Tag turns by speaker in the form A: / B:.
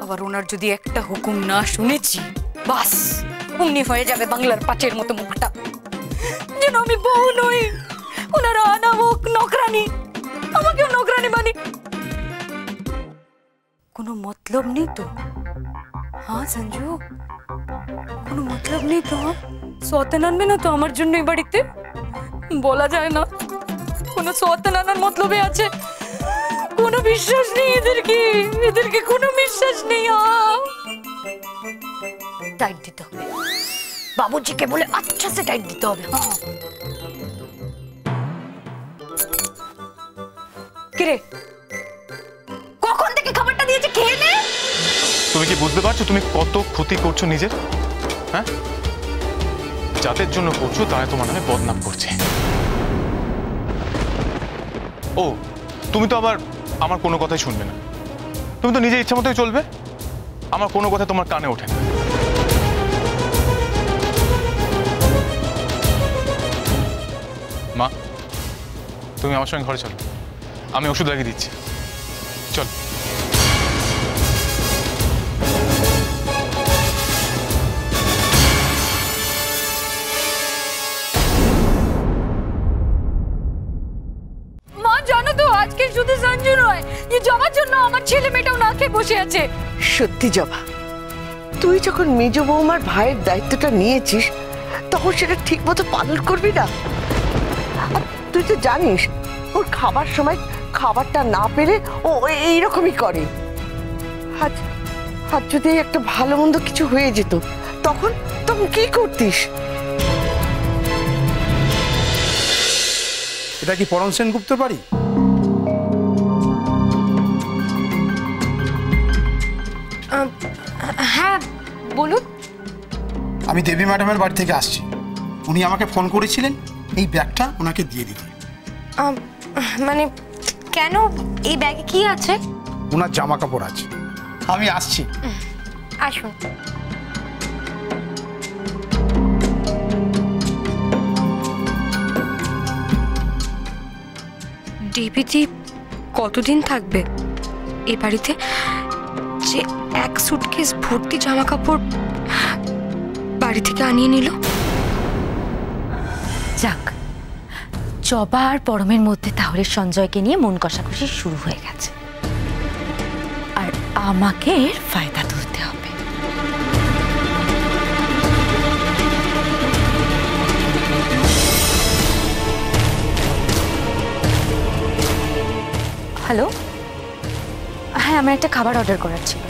A: আবার ওনার যদি একটা হুকুম না শুনেছি, বাস অমনি হয়ে যাবে বাংলার পাঁচের মতো মুখটা, যেন আমি বউ নই, ওনারা আনা হোক নকরানি, আমাকেও নকরানি বানি। কোনো মতলব নেই তো? হ্যাঁ সঞ্জু, কোনো মতলব নেই তো? সতেন আনবে না তো আমার জন্য এই বাড়িতে? বলা যায় না, কোনো সতেন আনার মতলবে আছে? কোনো বিশ্বাস নেই এদেরকে, এদেরকে কোনো বিশ্বাস নেই। টাইট দিতে হবে, বাবুজিকে বলে আচ্ছা সে টাইট দিতে হবে। কিরে, কখন থেকে খাবারটা দিয়েছে, খেয়ে নে।
B: তুমি কি বুঝতে পারছো তুমি কত ক্ষতি করছো নিজের? হ্যাঁ, যাদের জন্য করছো তারা তোমার নামে বদনাম করছে। ও, তুমি তো আবার আমার কোনো কথাই শুনবে না, তুমি তো নিজের ইচ্ছা মতোই চলবে, আমার কোনো কথা তোমার কানে ওঠে না। মা, তুমি আমার সঙ্গে ঘরে চলো, আমি ওষুধ লাগিয়ে দিচ্ছি, চল।
A: আজকে শুধু সঞ্জু নয়, এই জবার জন্য আমার ছেলে মেয়েটাও না খেয়ে বসে আছে।
C: সত্যি জবা, তুই যখন মেজ বৌমার ভাইয়ের দায়িত্বটা নিয়েছিস তখন সেটা ঠিক মতো পালন করবি না? তুই তো জানিস ওর খাবার সময় খাবারটা না পেলে ও এইরকমই করে। আজ যদি একটা ভালো মন্দ কিছু হয়ে যেত তখন তখন কি করতিস?
D: এটা কি পরম সেনগুপ্তর বাড়ি?
A: হ্যাঁ বলুন।
D: আমি দেবী ম্যাডামের বাড়ি থেকে আসছি, উনি আমাকে ফোন করেছিলেন এই ব্যাগটা ওনাকে দিয়ে দিতে।
A: মানে কেন, এই ব্যাগে কি আছে?
D: ওনার জামা কাপড় আছে। আমি আসছি।
A: আসুন। দেবীজি কতদিন থাকবে এ বাড়িতে, যে এক সুটকেস ভর্তি জামা কাপড় বাড়ি থেকে আনিয়ে নিল?
E: যাক, জবা আর পরমের মধ্যে তাহলে সঞ্জয়কে নিয়ে মন কষাকষি শুরু হয়ে গেছে, আর আমাকে এর ফায়দা তুলতে হবে। হ্যালো, হ্যাঁ আমার একটা খাবার অর্ডার করার ছিল।